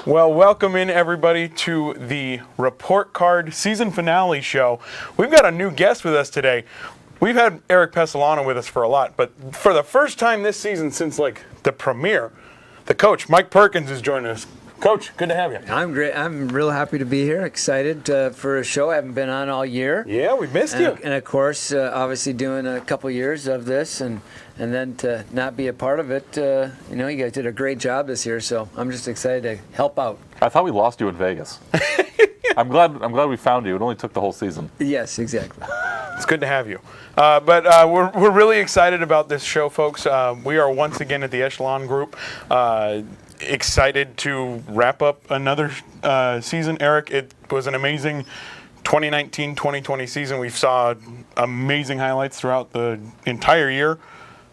Well, welcome in everybody to the Report Card season finale show. We've got a new guest with us today. We've had Erik Pessolano with us for a lot, but for the first time this season since the premiere, the coach, Mike Perkins, is joining us. Coach, good to have you. I'm great. I'm real happy to be here. Excited for a show I haven't been on all year. Yeah, we missed you. And of course, obviously doing a couple years of this, and then to not be a part of it. You guys did a great job this year, so I'm just excited to help out. I thought we lost you in Vegas. I'm glad we found you. It only took the whole season. Yes, exactly. It's good to have you. But we're really excited about this show, folks. We are once again at the Echelon Group. Excited to wrap up another season. Erik, it was an amazing 2019-2020 season. We saw amazing highlights throughout the entire year.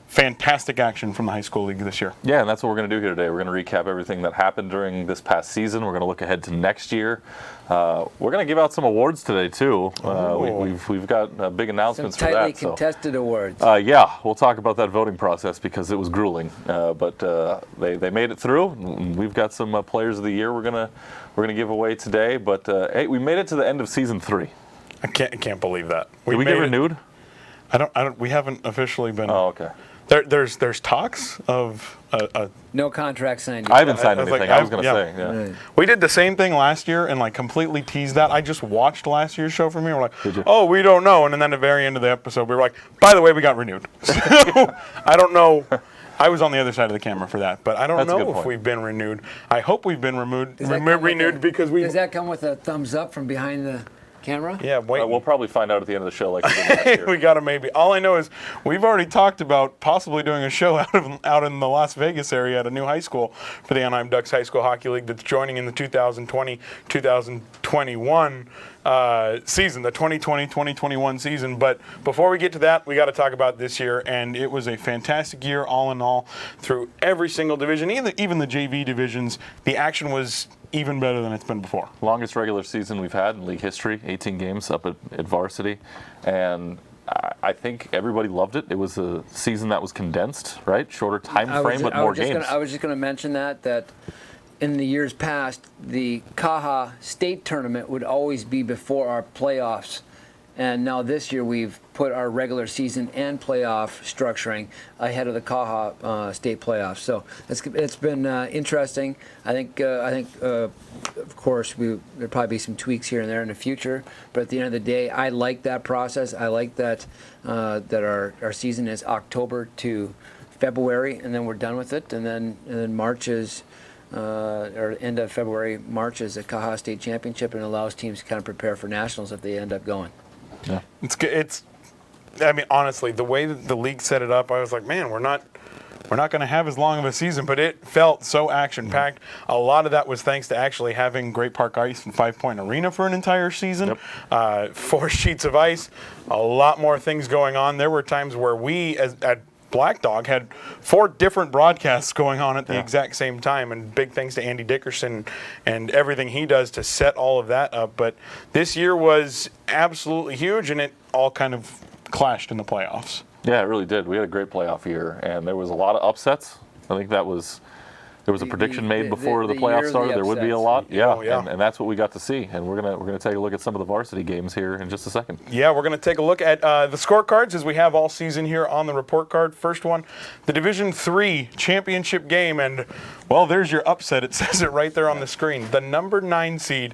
Fantastic action from the high school league this year. Yeah, and that's what we're going to do here today. We're going to recap everything that happened during this past season. We're going to look ahead to next year. We're going to give out some awards today too. We've got big announcements some for that. Tightly contested awards. Yeah, we'll talk about that voting process because it was grueling. But they made it through. We've got some players of the year we're gonna give away today. But hey, we made it to the end of season 3. I can't believe that. Did we get renewed? I don't. We haven't officially been. Oh, okay. There's talks of no contract signed yet. I haven't signed anything. I was going to say. Yeah. Right. We did the same thing last year and completely teased that. I just watched last year's show for me. We're Did you? oh, we don't know. And then at the very end of the episode, we were like, by the way, we got renewed. So I don't know. I was on the other side of the camera for that, but I don't know if we've been renewed. I hope we've been renewed because we. Does that come with a thumbs up from behind the camera? Yeah, wait. We'll probably find out at the end of the show like we did last year. We got to maybe. All I know is we've already talked about possibly doing a show out in the Las Vegas area at a new high school for the Anaheim Ducks High School Hockey League that's joining in the 2020-2021 season, the 2020-2021 season. But before we get to that, we got to talk about this year, and it was a fantastic year all in all through every single division, even the JV divisions. The action was even better than it's been before. Longest regular season we've had in league history, 18 games up at varsity. And I think everybody loved it. It was a season that was condensed, right? Shorter time frame, but more games. I was just going to mention that in the years past, the Caja State Tournament would always be before our playoffs. And now this year we've put our regular season and playoff structuring ahead of the Caja State playoffs. So it's been interesting. I think of course there'll probably be some tweaks here and there in the future. But at the end of the day, I like that process. I like that our season is October to February, and then we're done with it. And then March is. Or end of February, March is the Caja State Championship, and allows teams to kind of prepare for nationals if they end up going. Yeah. I mean, honestly, the way that the league set it up, I was like, man, we're not going to have as long of a season, but it felt so action-packed. A lot of that was thanks to actually having Great Park Ice and 5 Point Arena for an entire season. Yep. 4 sheets of ice, a lot more things going on. There were times where we, at Black Dog, had 4 different broadcasts going on at the exact same time, and big thanks to Andy Dickerson and everything he does to set all of that up. But this year was absolutely huge, and it all kind of clashed in the playoffs. Yeah, it really did. We had a great playoff year, and there was a lot of upsets. I think there was a prediction made before the playoffs started. There would be a lot. Yeah. And that's what we got to see. And we're gonna take a look at some of the varsity games here in just a second. Yeah, we're gonna take a look at the scorecards as we have all season here on the report card. First one, the Division III championship game, and well, there's your upset. It says it right there on the screen. The number 9 seed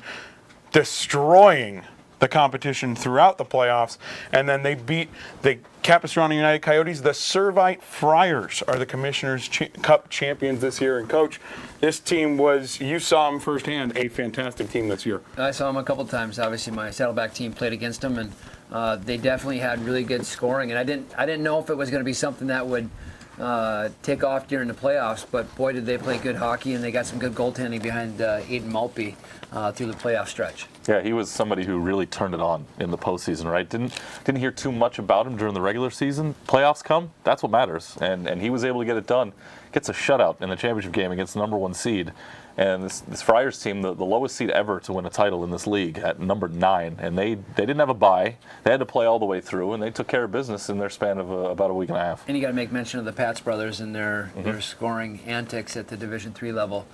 destroying the competition throughout the playoffs, and then they beat the Capistrano United Coyotes. The Servite Friars are the Commissioner's Cup champions this year. And Coach, this team was, you saw them firsthand, a fantastic team this year. I saw them a couple times. Obviously, my Saddleback team played against them, and they definitely had really good scoring. And I didn't know if it was going to be something that would take off during the playoffs, but boy, did they play good hockey, and they got some good goaltending behind Aiden Maltby through the playoff stretch. Yeah, he was somebody who really turned it on in the postseason, right? Didn't hear too much about him during the regular season. Playoffs come, that's what matters, and he was able to get it done. Gets a shutout in the championship game against the number 1 seed, And this Friars team, the lowest seed ever to win a title in this league at number 9, and they didn't have a bye. They had to play all the way through, and they took care of business in their span of about a week and a half. And you got to make mention of the Pats brothers and their scoring antics at the Division III level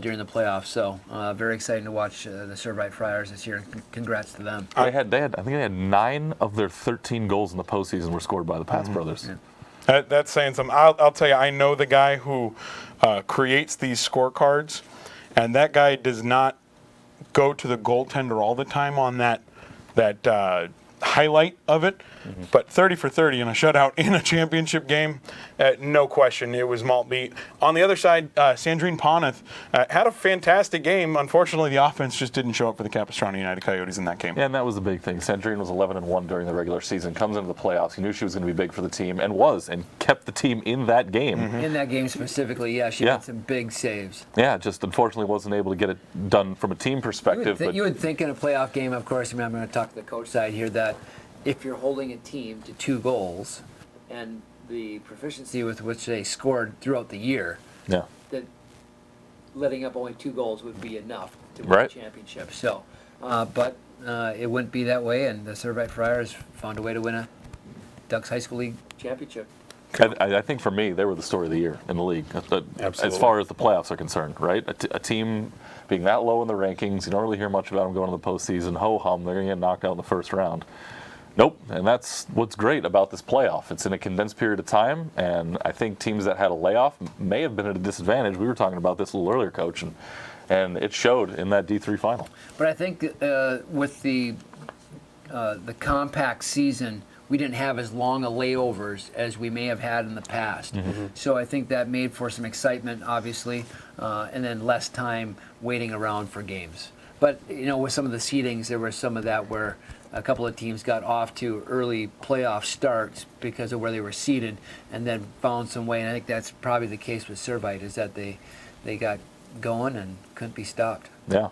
during the playoffs. So very exciting to watch the Servite Friars this year. Congrats to them. I think they had 9 of their 13 goals in the postseason were scored by the Pats brothers. Yeah. That's saying something. I'll tell you, I know the guy who creates these scorecards, and that guy does not go to the goaltender all the time on that highlight of it. But 30 for 30 in a shutout in a championship game, no question, it was Maltby. On the other side, Sandrine Poneth had a fantastic game. Unfortunately, the offense just didn't show up for the Capistrano United Coyotes in that game. Yeah, and that was the big thing. Sandrine was 11-1 during the regular season, comes into the playoffs. He knew she was going to be big for the team, and kept the team in that game. In that game specifically, she made some big saves. Yeah, just unfortunately wasn't able to get it done from a team perspective. You would think in a playoff game, of course, I'm going to talk to the coach side here, that if you're holding a team to 2 goals and the proficiency with which they scored throughout the year, that letting up only 2 goals would be enough to win a championship. So, but it wouldn't be that way, and the Servite Friars found a way to win a Ducks High School League championship. I think for me, they were the story of the year in the league, as far as the playoffs are concerned, right? A team being that low in the rankings, you don't really hear much about them going to the postseason. Ho-hum, they're going to get knocked out in the first round. Nope, and that's what's great about this playoff. It's in a condensed period of time, and I think teams that had a layoff may have been at a disadvantage. We were talking about this a little earlier, Coach, and it showed in that D3 final. But I think with the compact season, we didn't have as long a layovers as we may have had in the past. So I think that made for some excitement, obviously, and then less time waiting around for games. But, with some of the seedings, there was some of that where a couple of teams got off to early playoff starts because of where they were seeded and then found some way. And I think that's probably the case with Servite, is that they got going and couldn't be stopped. Yeah,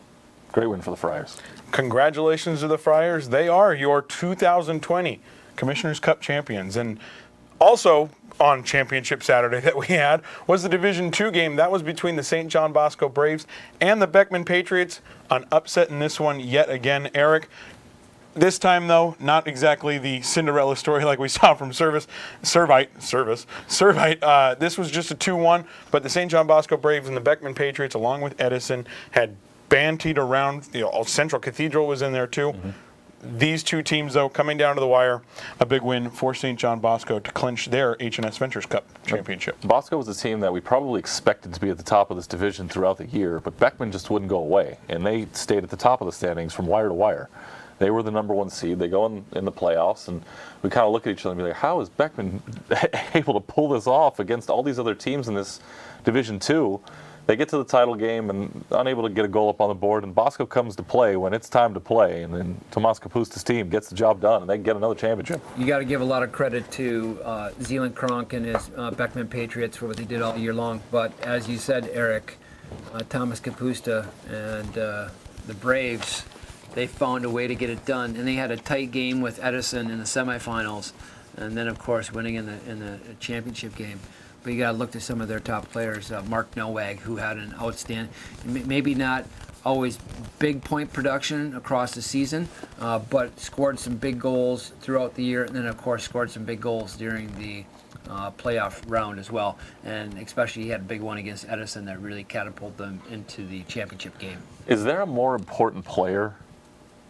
great win for the Friars. Congratulations to the Friars. They are your 2020 Commissioner's Cup champions. And also on Championship Saturday that we had was the Division II game. That was between the St. John Bosco Braves and the Beckman Patriots. An upset in this one yet again, Eric. This time, though, not exactly the Cinderella story like we saw from Servite. This was just a 2-1, but the St. John Bosco Braves and the Beckman Patriots, along with Edison, had bantied around. Central Cathedral was in there, too. These two teams, though, coming down to the wire, a big win for St. John Bosco to clinch their H&S Ventures Cup championship. Bosco was a team that we probably expected to be at the top of this division throughout the year, but Beckman just wouldn't go away, and they stayed at the top of the standings from wire to wire. They were the number 1 seed. They go in the playoffs, and we kind of look at each other and be like, how is Beckman able to pull this off against all these other teams in this Division II? They get to the title game and unable to get a goal up on the board, and Bosco comes to play when it's time to play, and then Tomas Kapusta's team gets the job done, and they get another championship. You got to give a lot of credit to Zeeland Kronk and his Beckman Patriots for what they did all year long. But as you said, Eric, Thomas Kapusta and the Braves, they found a way to get it done, and they had a tight game with Edison in the semifinals, and then of course winning in the championship game. But you got to look to some of their top players. Mark Nowag, who had an outstanding, maybe not always big point production across the season, but scored some big goals throughout the year, and then of course scored some big goals during the playoff round as well. And especially he had a big one against Edison that really catapulted them into the championship game. Is there a more important player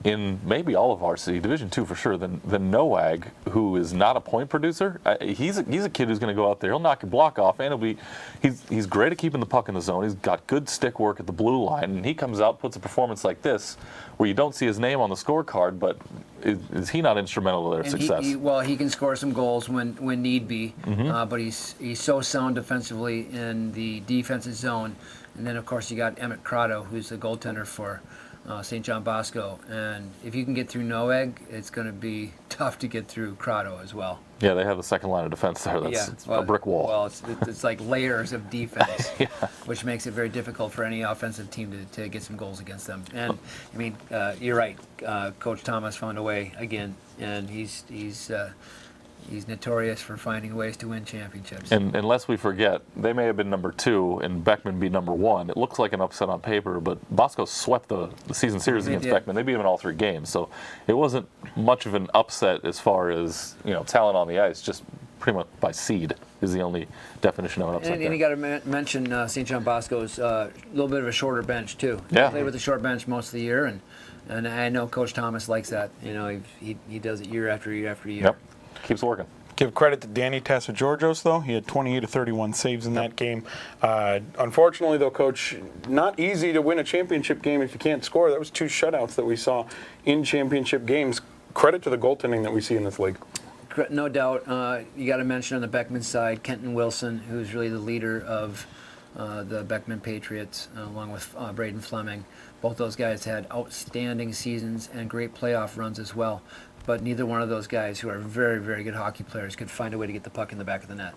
in maybe all of varsity, Division II for sure, than Nowag, who is not a point producer? He's a kid who's going to go out there, he'll knock your block off, and he's great at keeping the puck in the zone. He's got good stick work at the blue line, and he comes out, puts a performance like this, where you don't see his name on the scorecard, but is he not instrumental to their success? He can score some goals when need be, but he's so sound defensively in the defensive zone. And then of course you got Emmett Crotto, who's the goaltender for St. John Bosco, and if you can get through Nowag, it's going to be tough to get through Crotto as well. Yeah, they have a second line of defense there. That's a brick wall. Well, it's like layers of defense, which makes it very difficult for any offensive team to get some goals against them. And I mean, you're right. Coach Thomas found a way again, and he's He's notorious for finding ways to win championships. And unless we forget, they may have been number 2 and Beckman be number 1. It looks like an upset on paper, but Bosco swept the season series against Beckman. They beat him in all 3 games, so it wasn't much of an upset as far as talent on the ice. Just pretty much by seed is the only definition of an upset. And you got to mention St. John Bosco's little bit of a shorter bench too. Yeah. He played with a short bench most of the year, and I know Coach Thomas likes that. He does it year after year after year. Yep, keeps working. Give credit to Danny Tassageorgios, though. He had 28 to 31 saves in that game. Unfortunately, though, Coach, not easy to win a championship game if you can't score. That was 2 shutouts that we saw in championship games. Credit to the goaltending that we see in this league. No doubt. You got to mention on the Beckman side, Kenton Wilson, who's really the leader of the Beckman Patriots, along with Braden Fleming. Both those guys had outstanding seasons and great playoff runs as well. But neither one of those guys, who are very, very good hockey players, could find a way to get the puck in the back of the net.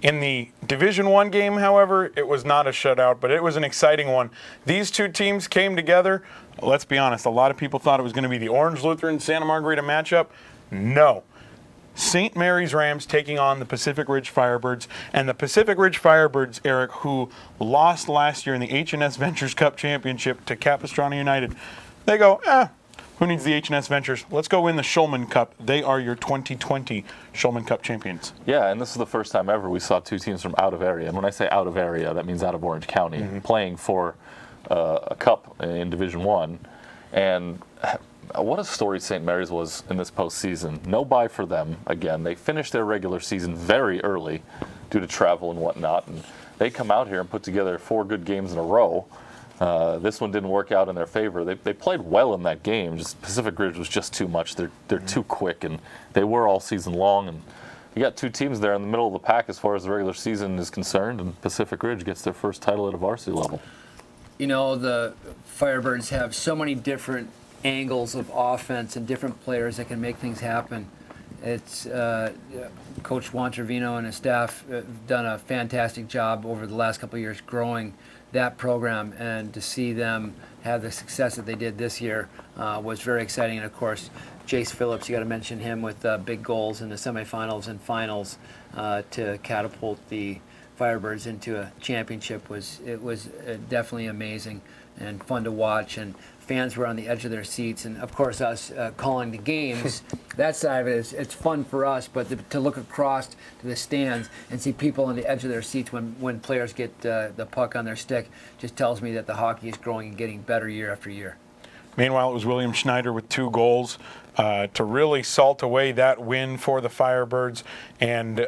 In the Division I game, however, it was not a shutout, but it was an exciting one. These 2 teams came together. Let's be honest, a lot of people thought it was going to be the Orange Lutheran Santa Margarita matchup. No. St. Mary's Rams taking on the Pacific Ridge Firebirds. And the Pacific Ridge Firebirds, Eric, who lost last year in the H&S Ventures Cup Championship to Capistrano United, they go, who needs the H&S Ventures? Let's go win the Shulman Cup. They are your 2020 Shulman Cup champions. Yeah, and this is the first time ever we saw 2 teams from out of area. And when I say out of area, that means out of Orange County, playing for a cup in Division I. And what a story St. Mary's was in this postseason. No bye for them again. They finished their regular season very early due to travel and whatnot. And they come out here and put together 4 good games in a row. This one didn't work out in their favor. They played well in that game. Just Pacific Ridge was just too much. They're too quick, and they were all season long. And you got 2 teams there in the middle of the pack as far as the regular season is concerned, and Pacific Ridge gets their first title at a varsity level. The Firebirds have so many different angles of offense and different players that can make things happen. It's Coach Juan Trevino and his staff have done a fantastic job over the last couple of years growing that program, and to see them have the success that they did this year was very exciting. And of course, Jace Phillips, you got to mention him with big goals in the semifinals and finals to catapult the Firebirds into a championship. It was definitely amazing and fun to watch, and fans were on the edge of their seats. And of course, us calling the games, that side of it is, it's fun for us, but to look across to the stands and see people on the edge of their seats when players get the puck on their stick just tells me that the hockey is growing and getting better year after year. Meanwhile, it was William Schneider with 2 goals to really salt away that win for the Firebirds. And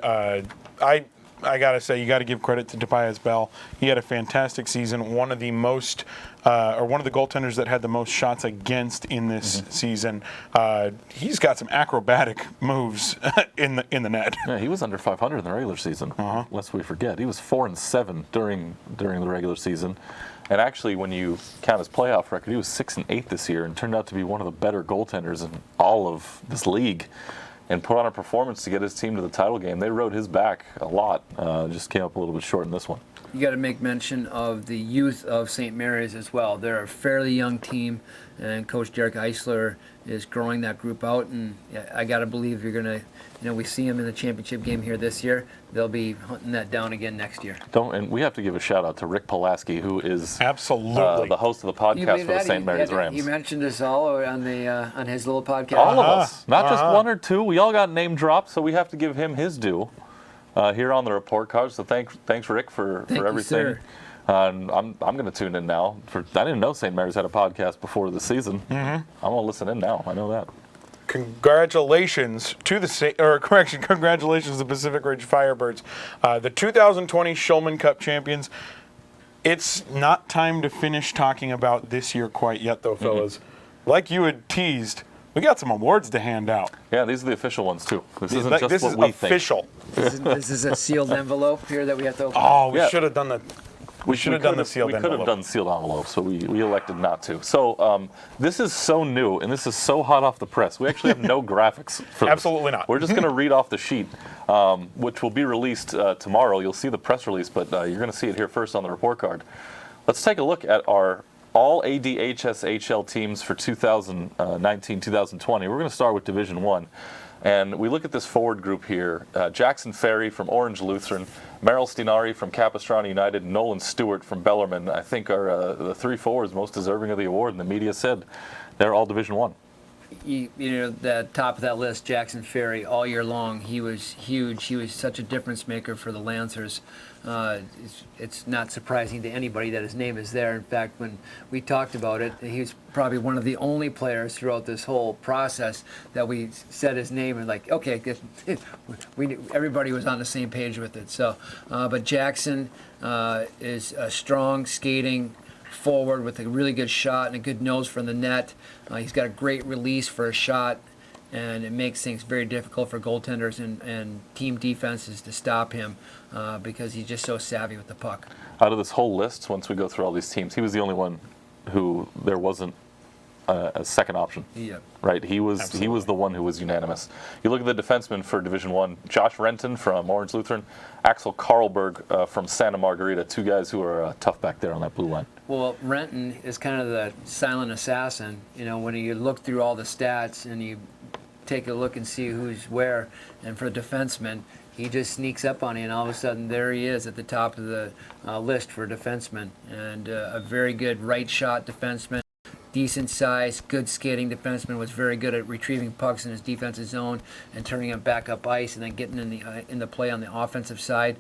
I got to say, you got to give credit to Tobias Bell. He had a fantastic season, one of the goaltenders that had the most shots against in this season. He's got some acrobatic moves in the net. Yeah, he was under 500 in the regular season, lest we forget. He was 4-7 during the regular season. And actually, when you count his playoff record, he was 6-8 this year and turned out to be one of the better goaltenders in all of this league, and put on a performance to get his team to the title game. They rode his back a lot. Just came up a little bit short in this one. You got to make mention of the youth of St. Mary's as well. They're a fairly young team, and Coach Derek Eisler is growing that group out. And I got to believe you're going to, we see them in the championship game here this year. They'll be hunting that down again next year. And we have to give a shout out to Rick Pulaski, who is absolutely the host of the podcast for the St. Mary's Rams. You mentioned us all on his little podcast. All of us, not just 1 or 2. We all got name dropped, so we have to give him his due here on the report card. So thanks Rick for everything. You, I'm going to tune in now. I didn't know St. Mary's had a podcast before the season. I'm going to listen in now. I know that. Congratulations to congratulations to the Pacific Ridge Firebirds, the 2020 Shulman Cup champions. It's not time to finish talking about this year quite yet, though, fellas. Like you had teased, we got some awards to hand out. Yeah, these are the official ones, too. This isn't just this what is we official. think. This is a sealed envelope here that we have to open. Oh, we should have done the We should have done the sealed envelope. We could have done sealed envelopes, but we elected not to. So this is so new, and this is so hot off the press. We actually have no graphics for this. Absolutely not. We're just going to read off the sheet, which will be released tomorrow. You'll see the press release, but you're going to see it here first on the report card. Let's take a look at our all ADHSHL teams for 2019-2020. We're going to start with Division One. And we look at this forward group here. Jackson Ferry from Orange Lutheran, Merrill Stinari from Capistrano United, Nolan Stewart from Bellarmine, I think are the three forwards most deserving of the award. And the media said they're all Division One. You know, the top of that list, Jackson Ferry, all year long, he was huge. He was such a difference maker for the Lancers. It's not surprising to anybody that his name is there. In fact, when we talked about it, he was probably one of the only players throughout this whole process that we said his name and like, okay, everybody was on the same page with it. So, but Jackson is a strong skating forward with a really good shot and a good nose from the net. He's got a great release for a shot, and it makes things very difficult for goaltenders and team defenses to stop him because he's just so savvy with the puck. Out of this whole list, once we go through all these teams, he was the only one who there wasn't a second option. Yeah. Right. He was the one who was unanimous. You look at the defensemen for Division One: Josh Renton from Orange Lutheran, Axel Karlberg from Santa Margarita. Two guys who are tough back there on that blue line. Well, Renton is kind of the silent assassin. You know, when you look through all the stats and you take a look and see who's where, and for a defenseman, he just sneaks up on you, and all of a sudden there he is at the top of the list for defenseman, and a very good right shot defenseman. Decent size, good skating defenseman, was very good at retrieving pucks in his defensive zone and turning them back up ice, and then getting in the play on the offensive side.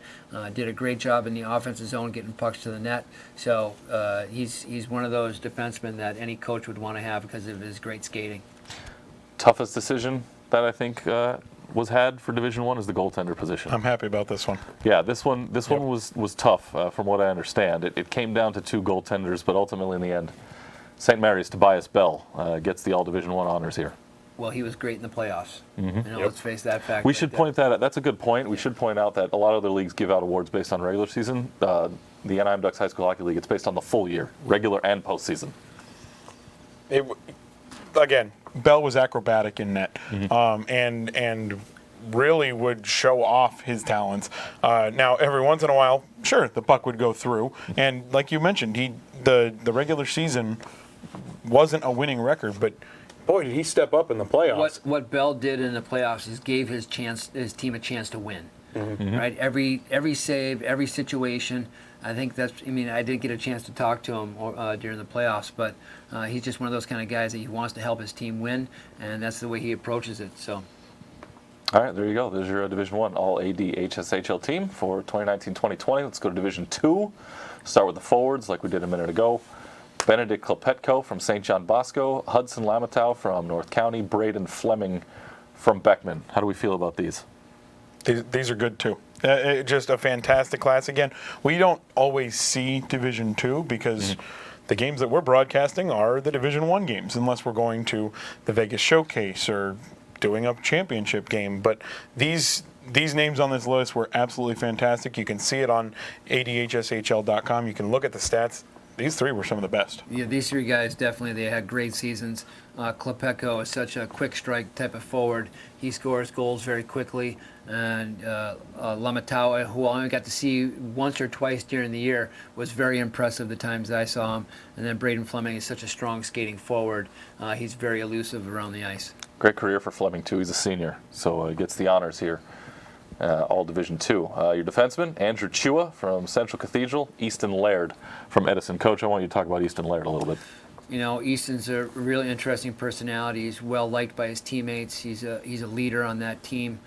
Did a great job in the offensive zone, getting pucks to the net. So he's one of those defensemen that any coach would want to have because of his great skating. Toughest decision that I think was had for Division One is the goaltender position. I'm happy about this one. Yeah, this one was tough from what I understand. It came down to two goaltenders, but ultimately in the end, St. Mary's Tobias Bell gets the All Division One honors here. Well, he was great in the playoffs. Mm-hmm. Let's face that fact. We should point that out. That's a good point. We should point out that a lot of other leagues give out awards based on regular season. The Anaheim Ducks High School Hockey League, it's based on the full year, regular and postseason. Again, Bell was acrobatic in net, and really would show off his talents. Now, every once in a while, sure, the puck would go through, and like you mentioned, the regular season wasn't a winning record, but boy, did he step up in the playoffs. What Bell did in the playoffs is gave his team a chance to win. Mm-hmm. Right, every save, every situation. I think that's. I mean, I didn't get a chance to talk to him during the playoffs, but he's just one of those kind of guys that he wants to help his team win, and that's the way he approaches it. So. All right, there you go. There's your Division One All ADHSHL team for 2019-2020. Let's go to Division Two. Start with the forwards, like we did a minute ago. Benedict Klepetko from St. John Bosco, Hudson Lamatow from North County, Braden Fleming from Beckman. How do we feel about these? These are good too. Just a fantastic class. Again, we don't always see Division Two because the games that we're broadcasting are the Division One games, unless we're going to the Vegas Showcase or doing a championship game. But these names on this list were absolutely fantastic. You can see it on ADHSHL.com. You can look at the stats. These three were some of the best. Yeah, these three guys definitely, they had great seasons. Klepetko is such a quick strike type of forward. He scores goals very quickly. And Lamatawa, who I only got to see once or twice during the year, was very impressive the times that I saw him. And then Braden Fleming is such a strong skating forward. He's very elusive around the ice. Great career for Fleming, too. He's a senior, so he gets the honors here. All Division Two. Your defenseman, Andrew Chua from Central Cathedral, Easton Laird from Edison. Coach, I want you to talk about Easton Laird a little bit. You know, Easton's a really interesting personality. He's well liked by his teammates. He's a leader on that team.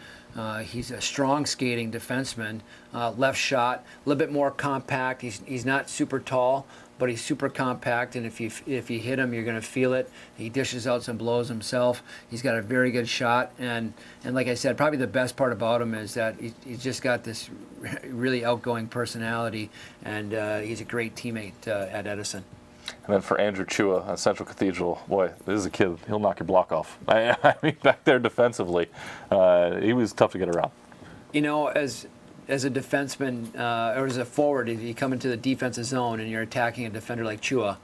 He's a strong skating defenseman. Left shot, a little bit more compact. He's not super tall, but he's super compact, and if you hit him, you're going to feel it. He dishes out some blows himself. He's got a very good shot, and like I said, probably the best part about him is that he's just got this really outgoing personality, and he's a great teammate at Edison. And then for Andrew Chua, Central Cathedral, boy, this is a kid. He'll knock your block off. I mean, back there defensively, he was tough to get around. You know, as a defenseman or as a forward, if you come into the defensive zone and you're attacking a defender like Chua,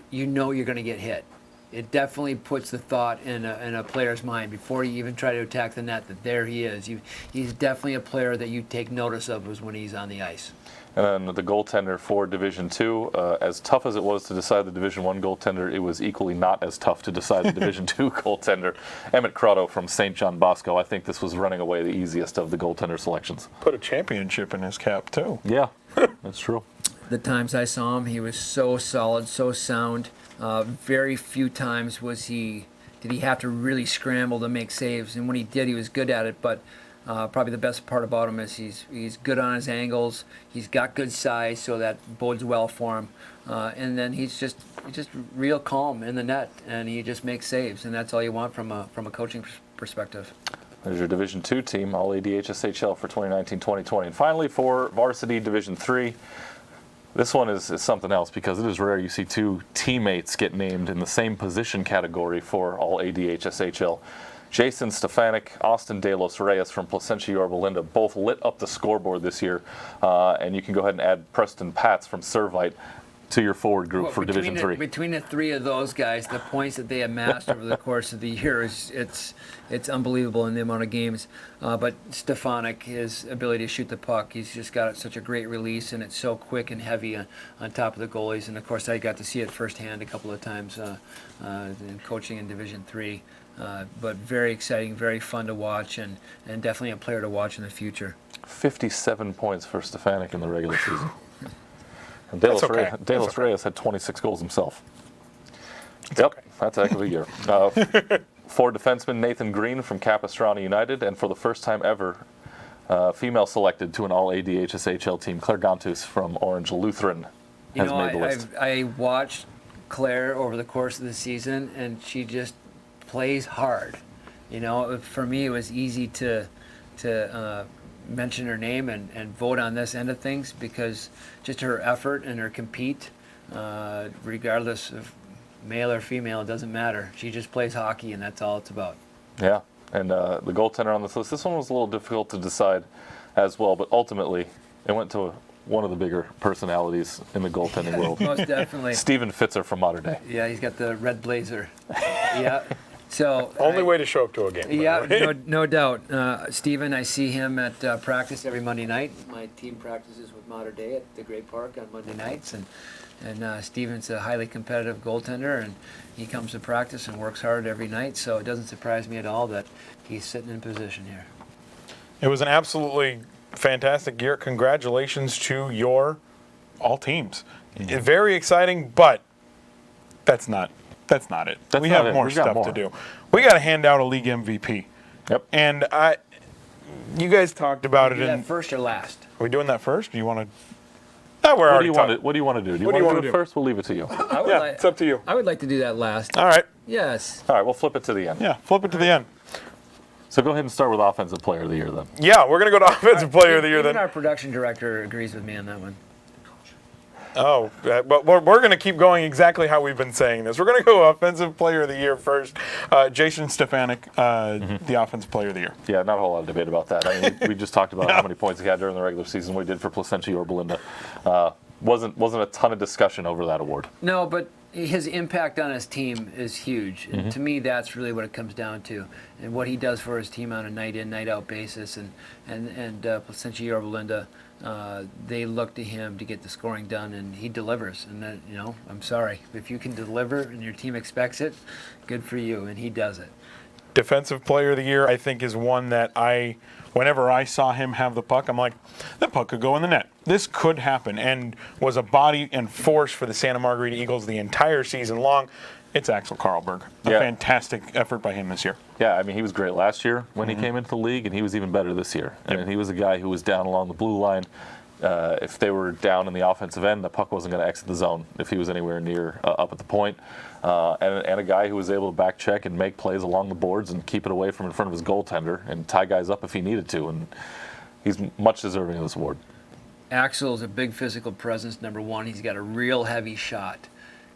you know you're going to get hit. it definitely puts the thought in a player's mind before you even try to attack the net that there he is. He's definitely a player that you take notice of when he's on the ice. And then the goaltender for Division II, as tough as it was to decide the Division I goaltender, it was equally not as tough to decide the Division II goaltender. Emmett Crotto from St. John Bosco. I think this was running away the easiest of the goaltender selections. Put a championship in his cap, too. Yeah, that's true. The times I saw him, he was so solid, so sound. Very few times did he have to really scramble to make saves, and when he did, he was good at it. But probably the best part about him is he's good on his angles. He's got good size, so that bodes well for him. And then he's just real calm in the net, and he just makes saves, and that's all you want from a coaching perspective. There's your Division II team, all ADHSHL for 2019-2020. And finally, for Varsity Division III, this one is something else because it is rare you see two teammates get named in the same position category for all ADHSHL. Jason Stefanik, Austin De Los Reyes from Placentia Yorba Linda both lit up the scoreboard this year. And you can go ahead and add Preston Patz from Servite to your forward group for Division III. Between the three of those guys, the points that they amassed over the course of the year it's unbelievable in the amount of games. But Stefanik, his ability to shoot the puck, he's just got such a great release, and it's so quick and heavy on top of the goalies. And of course, I got to see it firsthand a couple of times in coaching in Division III. But very exciting, very fun to watch, and definitely a player to watch in the future. 57 points for Stefanik in the regular season. And De Los Reyes had 26 goals himself. That's a heck of a year. For defenseman Nathan Green from Capistrano United, and for the first time ever, female selected to an all-ADHSHL team, Claire Gontus from Orange Lutheran has made the list. I watched Claire over the course of the season, and she just plays hard. For me, it was easy to mention her name and vote on this end of things because just her effort and her compete, regardless of male or female, it doesn't matter. She just plays hockey, and that's all it's about. Yeah, and the goaltender on this list, this one was a little difficult to decide as well, but ultimately it went to one of the bigger personalities in the goaltending world. Most definitely. Stephen Fitzer from Mater Dei. Yeah, he's got the red blazer. Yeah. So only way to show up to a game. Yeah, no doubt. Stephen, I see him at practice every Monday night. My team practices with Mater Dei at the Great Park on Monday nights, and Stephen's a highly competitive goaltender, and he comes to practice and works hard every night. So it doesn't surprise me at all that he's sitting in position here. It was an absolutely fantastic year. Congratulations to your all teams. Mm-hmm. Very exciting, but that's not it. We have more stuff to do. We got to hand out a league MVP. Yep. And you guys talked about it. That first or last? Are we doing that first? Do you want to? What do you want to do? Do you want to do it first? We'll leave it to you. It's up to you. I would like to do that last. All right. Yes. All right, we'll flip it to the end. Yeah, flip it to the end. So go ahead and start with Offensive Player of the Year then. Yeah, we're going to go to Offensive Player of the Year then. Even our production director agrees with me on that one. Oh, but we're going to keep going exactly how we've been saying this. We're going to go Offensive Player of the Year first. Jason Stefanik, the Offensive Player of the Year. Yeah, not a whole lot of debate about that. I mean, we just talked about how many points he had during the regular season. We did for Placentia Yorba Linda. Wasn't a ton of discussion over that award. No, but his impact on his team is huge. Mm-hmm. And to me, that's really what it comes down to, and what he does for his team on a night-in, night-out basis. And Placentia Yorba Linda, they look to him to get the scoring done, and he delivers. And then, I'm sorry, if you can deliver and your team expects it, good for you, and he does it. Defensive Player of the Year, I think, is one that whenever I saw him have the puck, I'm like, that puck could go in the net. This could happen, and was a body and force for the Santa Margarita Eagles the entire season long. It's Axel Karlberg. A fantastic effort by him this year. Yeah, I mean, he was great last year when he came into the league, and he was even better this year. And he was a guy who was down along the blue line. If they were down in the offensive end, the puck wasn't going to exit the zone if he was anywhere near up at the point. And a guy who was able to back check and make plays along the boards and keep it away from in front of his goaltender and tie guys up if he needed to. And he's much deserving of this award. Axel is a big physical presence, number one. He's got a real heavy shot.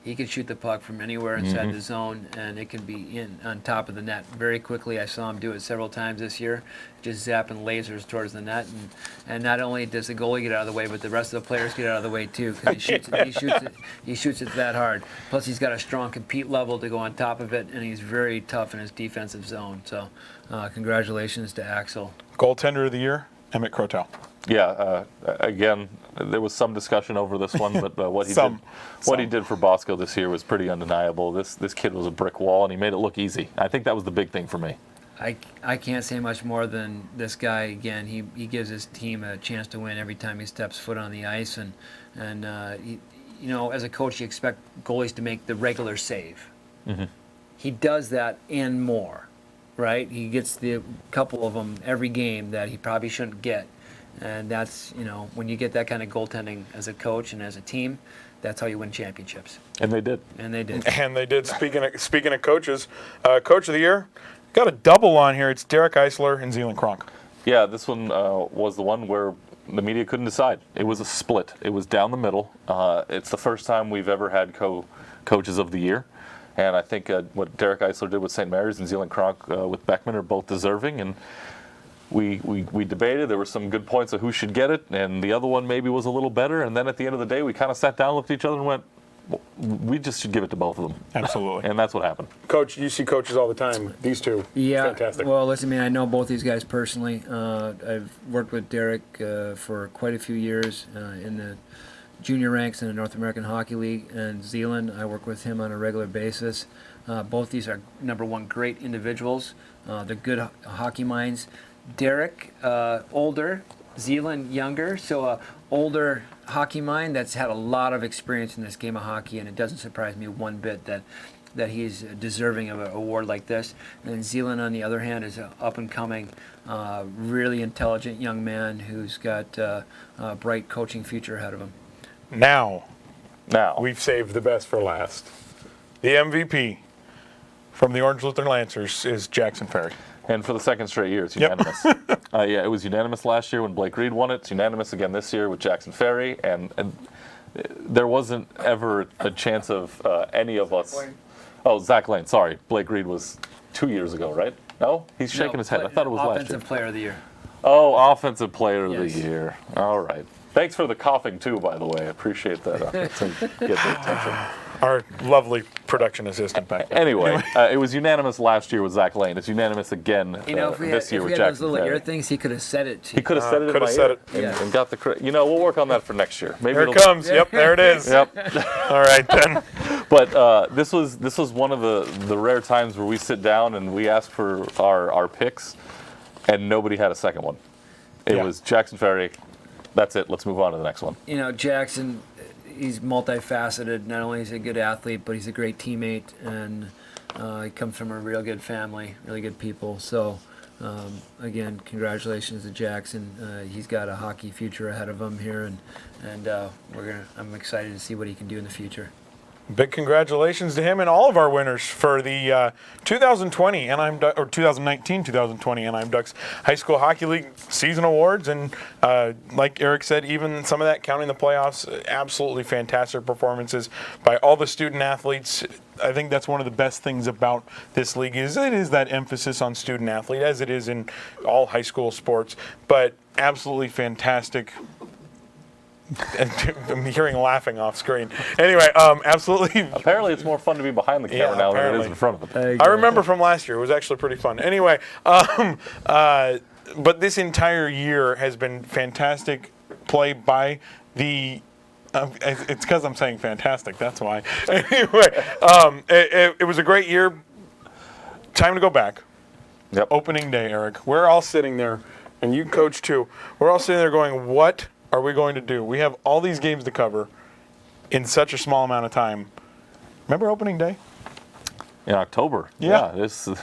He can shoot the puck from anywhere inside the zone, and it can be in on top of the net very quickly. I saw him do it several times this year, just zapping lasers towards the net. And not only does the goalie get out of the way, but the rest of the players get out of the way too, because he shoots it that hard. Plus, he's got a strong compete level to go on top of it, and he's very tough in his defensive zone. So, congratulations to Axel. Goaltender of the year, Emmett Crotel. Yeah, again, there was some discussion over this one, but what he did for Bosco this year was pretty undeniable. This kid was a brick wall, and he made it look easy. I think that was the big thing for me. I can't say much more than this guy. Again, he gives his team a chance to win every time he steps foot on the ice, and he, you know, as a coach, you expect goalies to make the regular save. He does that and more, right? He gets the couple of them every game that he probably shouldn't get. And that's, you know, when you get that kind of goaltending as a coach and as a team, that's how you win championships. And they did. And they did. And they did. Speaking of coaches, Coach of the Year, got a double on here. It's Derek Eisler and Zeeland Kronk. Yeah, this one was the one where the media couldn't decide. It was a split. It was down the middle. It's the first time we've ever had coaches of the year. And I think what Derek Eisler did with St. Mary's and Zeeland Kronk with Beckman are both deserving. And we debated. There were some good points of who should get it, and the other one maybe was a little better. And then at the end of the day, we kind of sat down, looked at each other, and went, we just should give it to both of them. Absolutely. And that's what happened. Coach, you see coaches all the time. These two, fantastic. Well, listen, I know both these guys personally. I've worked with Derek for quite a few years in the junior ranks in the North American Hockey League, and Zeeland, I work with him on a regular basis. Both these are, number one, great individuals. They're good hockey minds. Derek, older, Zeeland, younger, so older hockey mind that's had a lot of experience in this game of hockey, and it doesn't surprise me one bit that he's deserving of an award like this. And then Zeeland, on the other hand, is an up-and-coming, really intelligent young man who's got a bright coaching future ahead of him. Now, we've saved the best for last. The MVP from the Orange Lutheran Lancers is Jackson Ferry. And for the second straight year, it's unanimous. Yeah, it was unanimous last year when Blake Reed won it. It's unanimous again this year with Jackson Ferry. And there wasn't ever a chance of any of us. Oh, Zach Lane, sorry. Blake Reed was 2 years ago, right? No? He's shaking his head. I thought it was last year. Offensive Player of the Year. Oh, Offensive Player of the Year. All right. Thanks for the coughing, too, by the way. I appreciate that. To get the attention. Our lovely production assistant back there. Anyway, it was unanimous last year with Zach Lane. It's unanimous again this year with Jackson Ferry. If we had those little ear things, he could have said it to you. He could have said it in my ear and got the credit. You know, we'll work on that for next year. Maybe here it comes. Yep, there it is. Yep. All right, then. But this was one of the rare times where we sit down and we ask for our picks, and nobody had a second one. It was Jackson Ferry. That's it. Let's move on to the next one. You know, Jackson, he's multifaceted. Not only is he a good athlete, but he's a great teammate, and he comes from a real good family, really good people. So, again, congratulations to Jackson. He's got a hockey future ahead of him here, and I'm excited to see what he can do in the future. Big congratulations to him and all of our winners for the 2019-2020 Anaheim Ducks High School Hockey League season awards. And like Erik said, even some of that counting the playoffs, absolutely fantastic performances by all the student athletes. I think that's one of the best things about this league is it is that emphasis on student athlete, as it is in all high school sports. But absolutely fantastic. I'm hearing laughing off screen. Anyway, absolutely. Apparently, it's more fun to be behind the camera now than it is in front of it. I remember from last year. It was actually pretty fun. Anyway, but this entire year has been fantastic play by the. It's because I'm saying fantastic. That's why. Anyway, it was a great year. Time to go back. Yep. Opening day, Erik. We're all sitting there, and you coach too. We're all sitting there going, what are we going to do? We have all these games to cover in such a small amount of time. Remember opening day? In October. Yeah. This is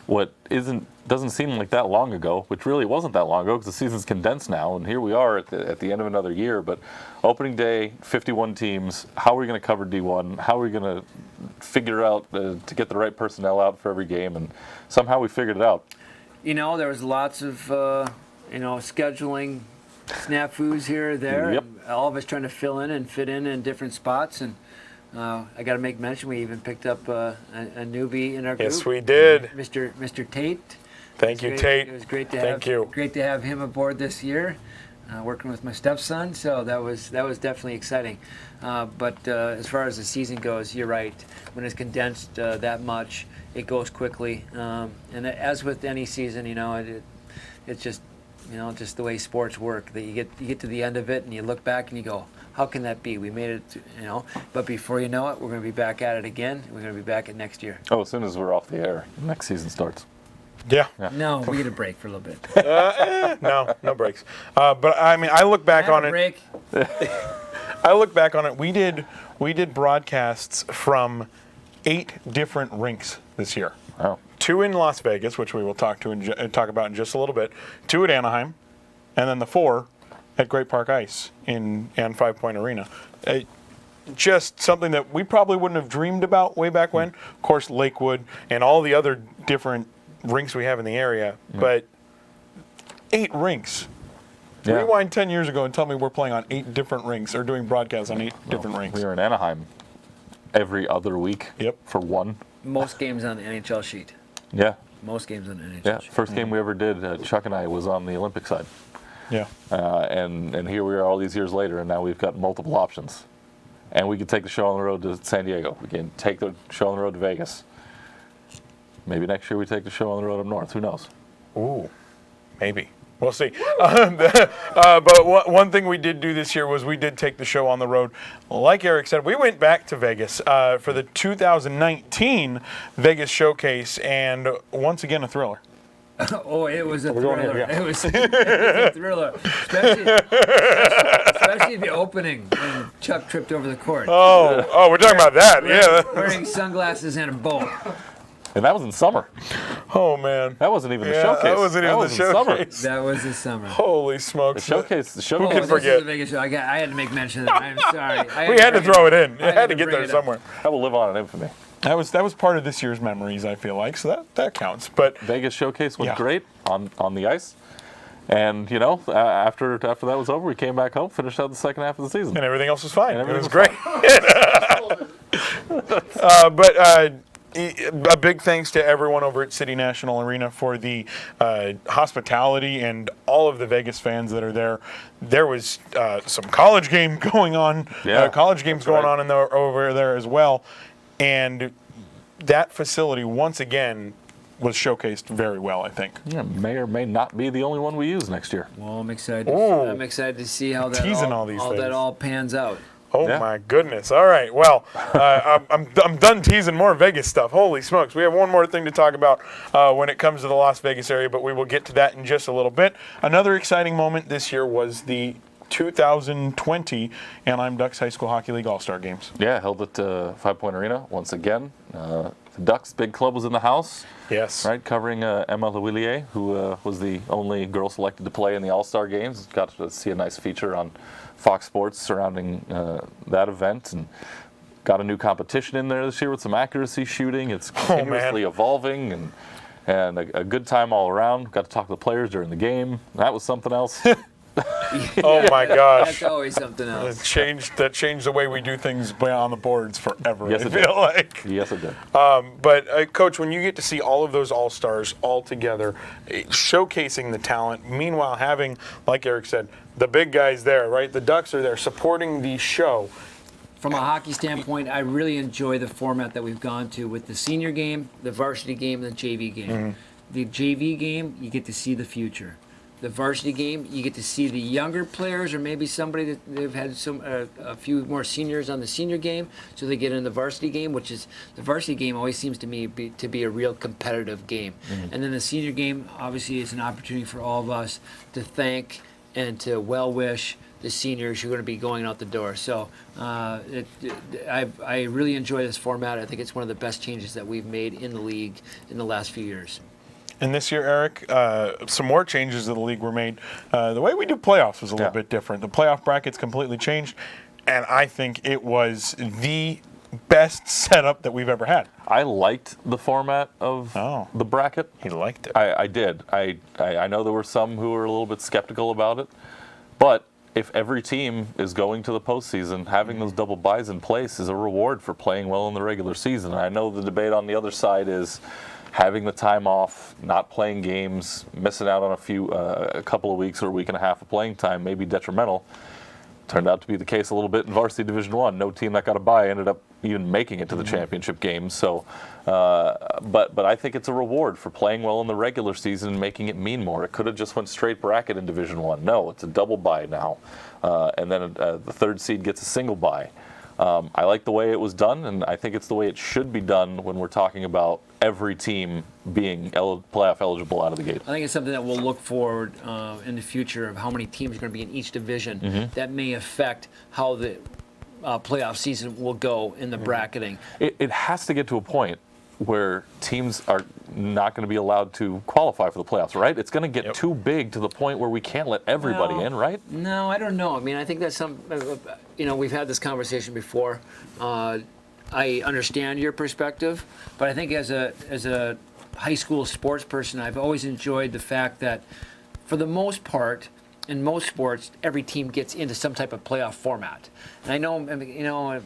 what doesn't seem like that long ago, which really wasn't that long ago because the season's condensed now, and here we are at the end of another year. But opening day, 51 teams. How are we going to cover D1? How are we going to figure out to get the right personnel out for every game? And somehow we figured it out. You know, there was lots of scheduling snafus here or there. Yep. And all of us trying to fill in and fit in different spots, and I got to make mention, we even picked up a newbie in our group. Yes, we did. Mr. Tate. Thank you, Tate. It was great to Thank you. have him aboard this year, working with my stepson. So that was definitely exciting. But as far as the season goes, you're right. When it's condensed that much, it goes quickly. And as with any season, it's just just the way sports work. That you get to the end of it and you look back and you go, how can that be? We made it, But before you know it, we're going to be back at it again. We're going to be back at next year. Oh, as soon as we're off the air, next season starts. Yeah. No, we get a break for a little bit. No breaks. But I mean, I look back on it. Break. I look back on it. We did broadcasts from 8 different rinks this year. Oh. 2 in Las Vegas, which we will talk about in just a little bit. 2 at Anaheim, and then the 4 at Great Park Ice and Five Point Arena. Just something that we probably wouldn't have dreamed about way back when. Of course, Lakewood and all the other different rinks we have in the area, but 8 rinks. Yeah. Rewind 10 years ago and tell me we're playing on 8 different rinks or doing broadcasts on 8 different rinks. We were in Anaheim every other week. Yep. For one. Most games on the NHL sheet. Yeah. Most games on the NHL Yeah. sheet. First game we ever did, Chuck and I, was on the Olympic side. Yeah. And here we are all these years later, and now we've got multiple options. And we can take the show on the road to San Diego. We can take the show on the road to Vegas. Maybe next year we take the show on the road up north. Who knows? Ooh, maybe. We'll see. But one thing we did do this year was we did take the show on the road. Like Erik said, we went back to Vegas for the 2019 Vegas Showcase, and once again, a thriller. Oh, it was a We're going thriller. here, yeah. It was a thriller, especially the opening when Chuck tripped over the court. Oh, we're talking about that. Yeah. Wearing sunglasses and a bow. And that was in summer. Oh man. That wasn't even the Yeah, showcase. that wasn't even the in summer. showcase. That was the summer. Holy smokes. The showcase. Who Oh, can this forget? is a Vegas show. I had to make mention of that. I'm sorry. We had to throw it in. It I had to get bring there it up. somewhere. That will live on in infamy. That was part of this year's memories, I feel like, so that counts. But Vegas showcase went Yeah. great on the ice. And, after that was over, we came back home, finished out the second half of the season. and everything else was fine. And It was everything great. But a big thanks to everyone over at City National Arena for the hospitality and all of the Vegas fans that are there. There was some college game going on, Yeah, college games that's going right. on over there as well. And that facility, once again, was showcased very well, I think. Yeah, may or may not be the only one we use next year. Well, I'm excited. Ooh. I'm excited to see how that Teasing all these things. that all pans out. Oh Yeah. my goodness! All right, well, I'm done teasing more Vegas stuff. Holy smokes! We have one more thing to talk about when it comes to the Las Vegas area, but we will get to that in just a little bit. Another exciting moment this year was the 2020 Anaheim Ducks High School Hockey League All-Star Games. Yeah, held at Five Point Arena once again. The Ducks big club was in the house. Yes. Right, covering Emma Lewillier, who was the only girl selected to play in the All-Star Games. Got to see a nice feature on Fox Sports surrounding that event, and got a new competition in there this year with some accuracy shooting. It's continuously evolving, and a good time all around. Got to talk to the players during the game. That was something else. Oh my gosh! That's always something else. That changed the way we do things on the boards forever. Yes, I it feel did. like. Yes, it did. But Coach, when you get to see all of those all-stars all together, showcasing the talent, meanwhile having, like Erik said, the big guys there, right? The Ducks are there supporting the show. From a hockey standpoint, I really enjoy the format that we've gone to with the senior game, the varsity game, and the JV game. Mm-hmm. The JV game, you get to see the future. The varsity game, you get to see the younger players, or maybe somebody that they've had a few more seniors on the senior game, so they get in the varsity game, which is the varsity game always seems to me to be a real competitive game. Mm-hmm. And then the senior game obviously is an opportunity for all of us to thank and to well wish the seniors who are going to be going out the door. So I really enjoy this format. I think it's one of the best changes that we've made in the league in the last few years. And this year, Erik, some more changes to the league were made. The way we do playoffs was a little bit different. The playoff brackets completely changed, and I think it was the best setup that we've ever had. I liked the format of the bracket. He liked it. I did. I know there were some who were a little bit skeptical about it, but if every team is going to the postseason, having those double byes in place is a reward for playing well in the regular season. And I know the debate on the other side is having the time off, not playing games, missing out on a couple of weeks or a week and a half of playing time may be detrimental. Turned out to be the case a little bit in Varsity Division I. No team that got a bye ended up even making it to the championship game. So, but I think it's a reward for playing well in the regular season and making it mean more. It could have just went straight bracket in Division I. No, it's a double bye now, and then the third seed gets a single bye. I like the way it was done, and I think it's the way it should be done when we're talking about every team being playoff eligible out of the gate. I think it's something that we'll look forward in the future of how many teams are going to be in each division. That may affect how the playoff season will go in the bracketing. It has to get to a point where teams are not going to be allowed to qualify for the playoffs, right? It's going to get too big to the point where we can't let everybody in, right? No, I don't know. I mean, I think that's we've had this conversation before. I understand your perspective, but I think as a high school sports person, I've always enjoyed the fact that, for the most part, in most sports, every team gets into some type of playoff format. And I know,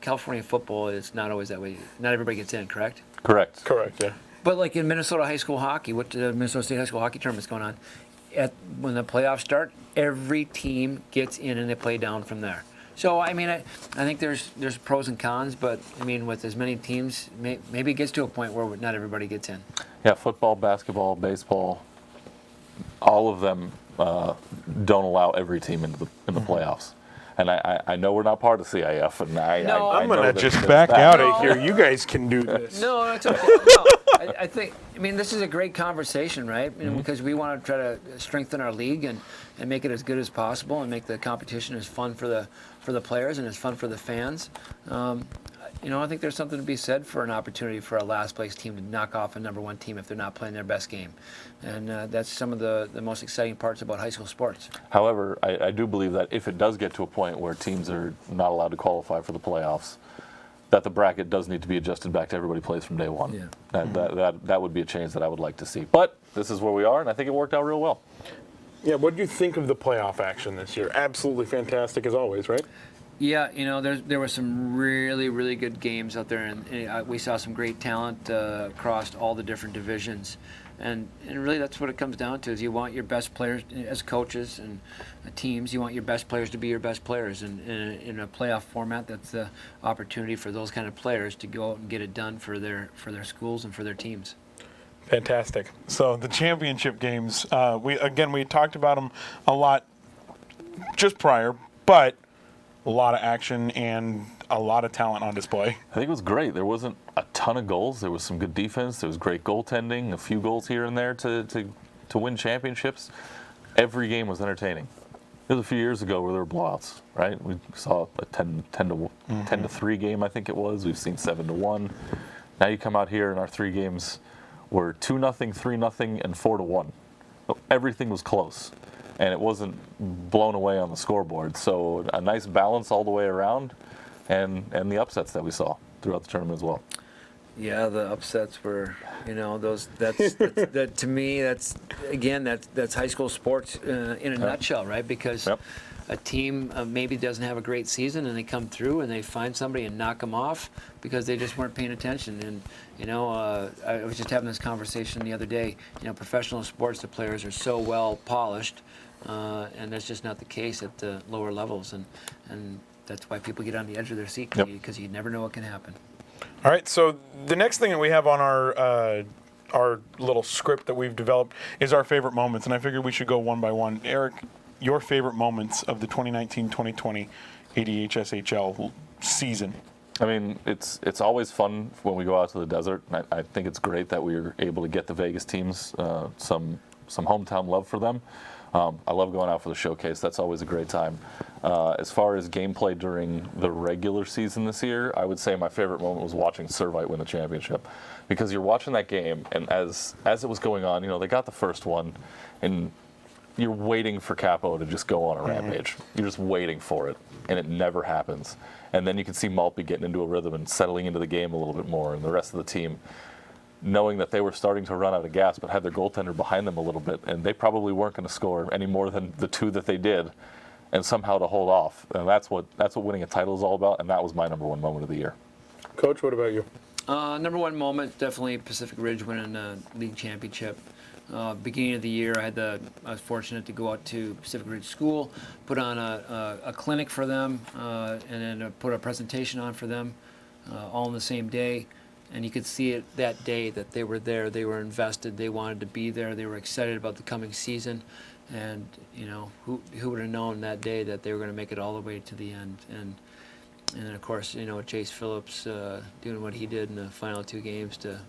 California football is not always that way. Not everybody gets in, correct? Correct. Correct, yeah. But like in Minnesota high school hockey, what the Minnesota State high school hockey tournament's going on, when the playoffs start, every team gets in and they play down from there. So I mean, I think there's pros and cons, but I mean, with as many teams, maybe it gets to a point where not everybody gets in. Yeah, football, basketball, baseball, all of them don't allow every team in the playoffs. And I know we're not part of CIF, and I'm going to just back out of here. You guys can do this. No, it's okay. No, I mean, this is a great conversation, right? Because we want to try to strengthen our league and make it as good as possible and make the competition as fun for the players and as fun for the fans. I think there's something to be said for an opportunity for a last place team to knock off a number one team if they're not playing their best game. And that's some of the most exciting parts about high school sports. However, I do believe that if it does get to a point where teams are not allowed to qualify for the playoffs, that the bracket does need to be adjusted back to everybody plays from day one. Yeah. That would be a change that I would like to see. But this is where we are, and I think it worked out real well. Yeah, what do you think of the playoff action this year? Absolutely fantastic as always, right? Yeah, there were some really, really good games out there, and we saw some great talent across all the different divisions. And really that's what it comes down to, is you want your best players as coaches and teams, you want your best players to be your best players. And in a playoff format, that's the opportunity for those kind of players to go out and get it done for their schools and for their teams. Fantastic. So the championship games, we talked about them a lot just prior, but a lot of action and a lot of talent on display. I think it was great. There wasn't a ton of goals. There was some good defense. There was great goaltending, a few goals here and there to win championships. Every game was entertaining. It was a few years ago where there were blowouts, right? We saw a 10 to 3 game, I think it was. We've seen 7-1. Now you come out here and our 3 games were 2-0, 3-0, and 4-1. So everything was close, and it wasn't blown away on the scoreboard. So a nice balance all the way around, and the upsets that we saw throughout the tournament as well. Yeah, the upsets were, that to me, that's high school sports in a nutshell, right? Because a team maybe doesn't have a great season, and they come through and they find somebody and knock them off because they just weren't paying attention. And I was just having this conversation the other day. Professional sports, the players are so well polished, and that's just not the case at the lower levels, and that's why people get on the edge of their seat, because you never know what can happen. All right, so the next thing that we have on our little script that we've developed is our favorite moments, and I figured we should go one by one. Erik, your favorite moments of the 2019-2020 ADHSHL season? I mean, it's always fun when we go out to the desert. I think it's great that we were able to get the Vegas teams some hometown love for them. I love going out for the showcase. That's always a great time. As far as gameplay during the regular season this year, I would say my favorite moment was watching Servite win the championship, because you're watching that game, and as it was going on, they got the first one, and you're waiting for Capo to just go on a rampage. You're just waiting for it, and it never happens. And then you can see Maltby getting into a rhythm and settling into the game a little bit more, and the rest of the team knowing that they were starting to run out of gas, but had their goaltender behind them a little bit, and they probably weren't going to score any more than the 2 that they did. and somehow to hold off. And that's what winning a title is all about. And that was my number one moment of the year. Coach, what about you? Number one moment, definitely Pacific Ridge winning a league championship. Beginning of the year, I was fortunate to go out to Pacific Ridge School, put on a clinic for them, and then put a presentation on for them, all on the same day. And you could see it that day that they were there, they were invested, they wanted to be there, they were excited about the coming season. And, you know, who would have known that day that they were going to make it all the way to the end. And then, of course, you know, Chase Phillips doing what he did in the final 2 games to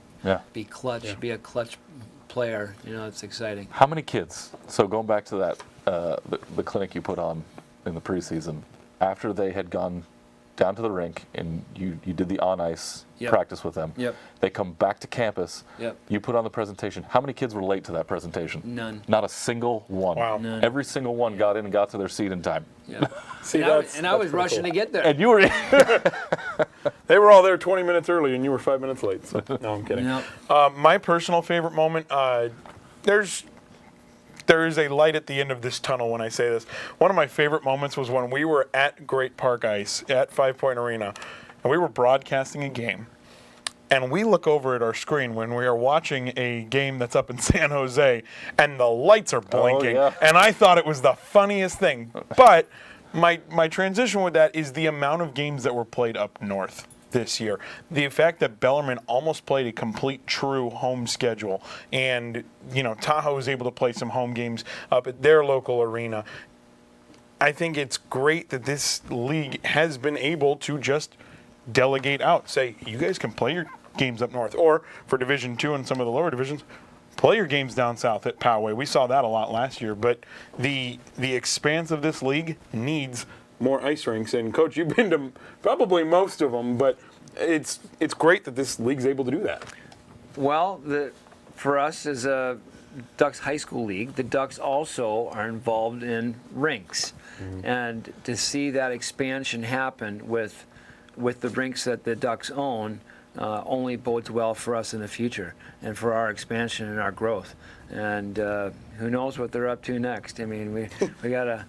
be clutch, be a clutch player. You know, it's exciting. How many kids? So going back to that, the clinic you put on in the preseason, after they had gone down to the rink and you did the on-ice practice with them. Yep. They come back to campus. Yep. You put on the presentation. How many kids were late to that presentation? None. Not a single one. Wow. None. Every single one got in and got to their seat in time. Yeah. See, and I was rushing to get there. And you were They were all there 20 minutes early, and you were 5 minutes late. So. No, I'm kidding. Yep. My personal favorite moment, there is a light at the end of this tunnel when I say this. One of my favorite moments was when we were at Great Park Ice at 5 Point Arena, and we were broadcasting a game. And we look over at our screen when we are watching a game that's up in San Jose, and the lights are blinking. Oh, yeah. And I thought it was the funniest thing. But my transition with that is the amount of games that were played up north this year. The fact that Bellarmine almost played a complete true home schedule, and you know Tahoe was able to play some home games up at their local arena. I think it's great that this league has been able to just delegate out, say you guys can play your games up north, or for Division II and some of the lower divisions, play your games down south at Poway. We saw that a lot last year, but the expanse of this league needs more ice rinks. And Coach, you've been to probably most of them, but it's great that this league's able to do that. Well, for us as a Ducks high school league, the Ducks also are involved in rinks. Mm-hmm. And to see that expansion happen with the rinks that the Ducks own only bodes well for us in the future and for our expansion and our growth. And who knows what they're up to next. I mean, we got a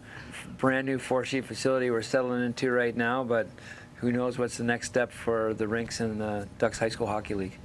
brand new 4-sheet facility we're settling into right now, but who knows what's the next step for the rinks in the Ducks High School Hockey League.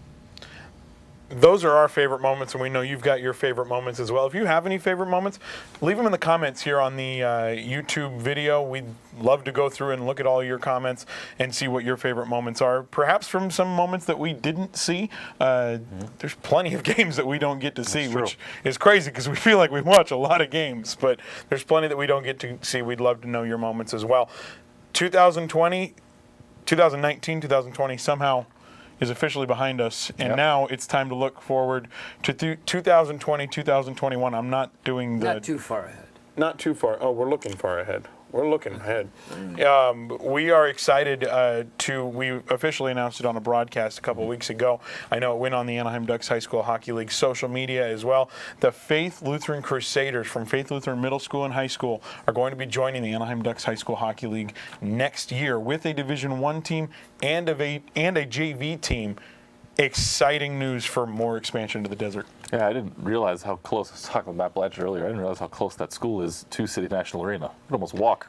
Those are our favorite moments, and we know you've got your favorite moments as well. If you have any favorite moments, leave them in the comments here on the YouTube video. We'd love to go through and look at all your comments and see what your favorite moments are. Perhaps from some moments that we didn't see. There's plenty of games that we don't get to see, which is crazy because we feel like we watch a lot of games, but there's plenty that we don't get to see. We'd love to know your moments as well. 2019, 2020 somehow is officially behind us, and now it's time to look forward to 2020, 2021. I'm not doing Not too far ahead. Not too far. Oh, we're looking far ahead. We're looking ahead. We are excited we officially announced it on a broadcast a couple weeks ago. I know it went on the Anaheim Ducks High School Hockey League social media as well. The Faith Lutheran Crusaders from Faith Lutheran Middle School and High School are going to be joining the Anaheim Ducks High School Hockey League next year with a Division I team and a JV team. Exciting news for more expansion to the desert. Yeah, I didn't realize how close, I was talking with Matt Blanchard earlier, I didn't realize how close that school is to City National Arena. You could almost walk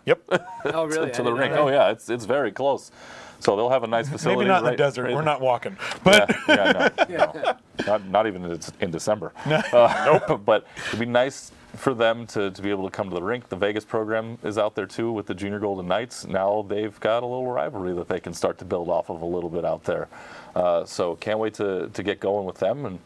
Oh, really? to the rink. Oh, yeah, it's very close. So they'll have a nice facility. Maybe not in the desert. Right. We're not walking. But No. Not even in December. Nope. But it'd be nice for them to be able to come to the rink. The Vegas program is out there too with the Junior Golden Knights. Now they've got a little rivalry that they can start to build off of a little bit out there. So can't wait to get going with them. And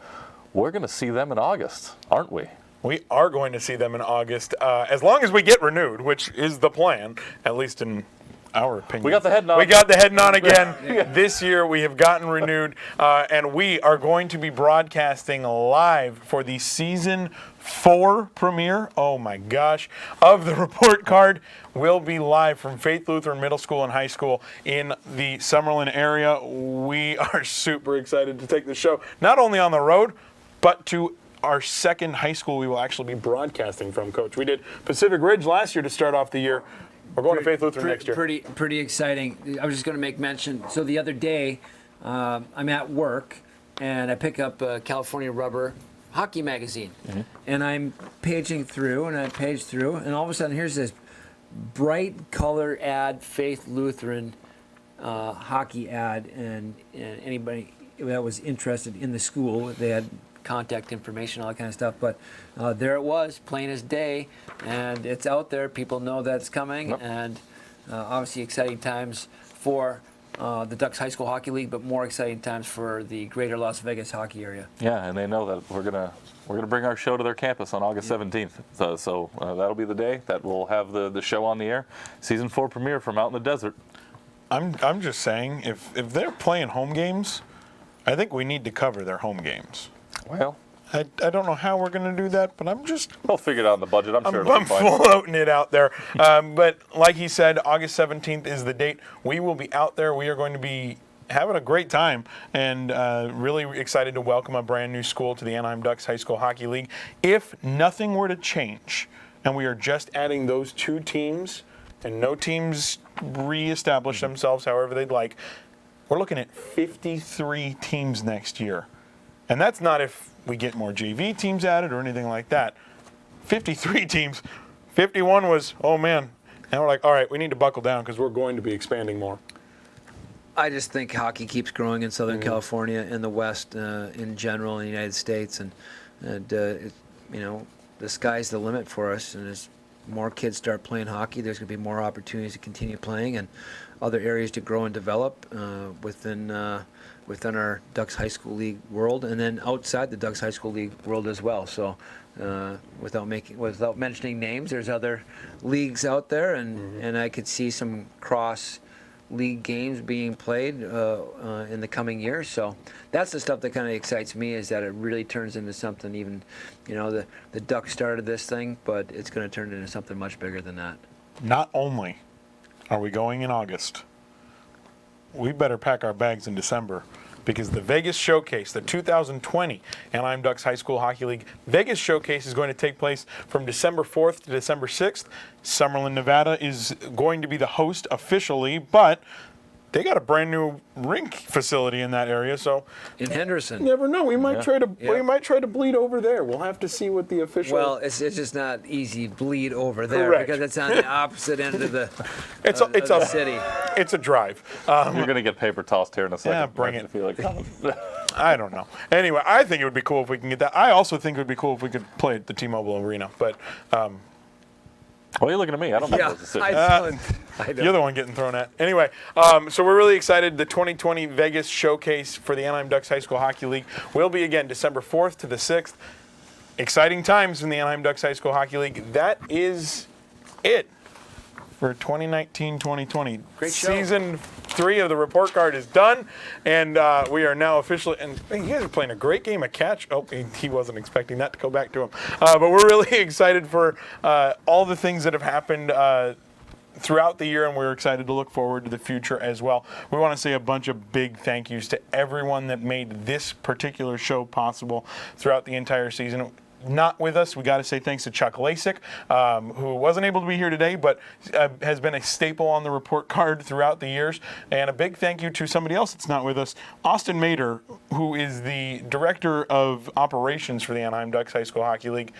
we're going to see them in August, aren't we? We are going to see them in August, as long as we get renewed, which is the plan, at least in our opinion. We got the head nod. We got the head nod again. This year we have gotten renewed, and we are going to be broadcasting live for the Season 4 premiere, oh my gosh, of the report card. Will be live from Faith Lutheran Middle School and High School in the Summerlin area. We are super excited to take the show not only on the road, but to our second high school we will actually be broadcasting from, Coach. We did Pacific Ridge last year to start off the year. We're going to Faith Lutheran next year. Pretty exciting. I was just going to make mention. So the other day, I'm at work, and I pick up California Rubber Hockey Magazine. Mm-hmm. And I'm paging through, and I page through, and all of a sudden here's this bright color ad, Faith Lutheran hockey ad, and anybody that was interested in the school, they had contact information, all that kind of stuff. But there it was, plain as day, and it's out there. People know that's coming, and obviously exciting times for the Ducks High School Hockey League, but more exciting times for the greater Las Vegas hockey area. Yeah, and they know that we're gonna bring our show to their campus on August 17th. So that'll be the day that we'll have the show on the air. Season 4 premiere from Out in the Desert. I'm just saying, if they're playing home games, I think we need to cover their home games. Well, I don't know how we're going to do that, but we'll figure it out in the budget. I'm sure it'll I'm be fine. floating it out there. But like he said, August 17th is the date. We will be out there. We are going to be having a great time and really excited to welcome a brand new school to the Anaheim Ducks High School Hockey League. If nothing were to change and we are just adding those 2 teams and no teams reestablish themselves however they'd like, we're looking at 53 teams next year. And that's not if we get more JV teams added or anything like that. 53 teams. 51 was, oh man. Now we're like, all right, we need to buckle down because we're going to be expanding more. I just think hockey keeps growing in Southern California and the West in general in the United States, and the sky's the limit for us. And as more kids start playing hockey, there's going to be more opportunities to continue playing and other areas to grow and develop within our Ducks High School League world, and then outside the Ducks High School League world as well. So, without mentioning names, there's other leagues out there, and I could see some cross league games being played in the coming years. So that's the stuff that kind of excites me, is that it really turns into something. Even, the Ducks started this thing, but it's going to turn into something much bigger than that. Not only are we going in August, we better pack our bags in December, because the Vegas Showcase, the 2020 Anaheim Ducks High School Hockey League Vegas Showcase, is going to take place from December 4th to December 6th. Summerlin, Nevada is going to be the host officially, but they got a brand new rink facility in that area, so in Henderson. You never know. We might try to bleed over there. We'll have to see what the official. Well, it's just not easy bleed over there. Correct. Because it's on the opposite end of the city. It's a drive. You're gonna get paper tossed here in a second. Yeah, bring it. I feel like I don't know. Anyway, I think it would be cool if we can get that. I also think it would be cool if we could play at the T-Mobile Arena, but. Why are you looking at me? I don't make those decisions. I don't. You're the one getting thrown at. Anyway, so we're really excited. The 2020 Vegas Showcase for the Anaheim Ducks High School Hockey League will be, again, December 4th to the 6th. Exciting times in the Anaheim Ducks High School Hockey League. That is it for 2019-2020. Great show. Season 3 of the report card is done, and we are now officially. And you guys are playing a great game of catch. Oh, he wasn't expecting that to go back to him. But we're really excited for all the things that have happened throughout the year, and we're excited to look forward to the future as well. We want to say a bunch of big thank yous to everyone that made this particular show possible throughout the entire season. Not with us, we got to say thanks to Chuck Lasik, who wasn't able to be here today, but has been a staple on the report card throughout the years. And a big thank you to somebody else that's not with us, Austin Mader, who is the Director of Operations for the Anaheim Ducks High School Hockey League.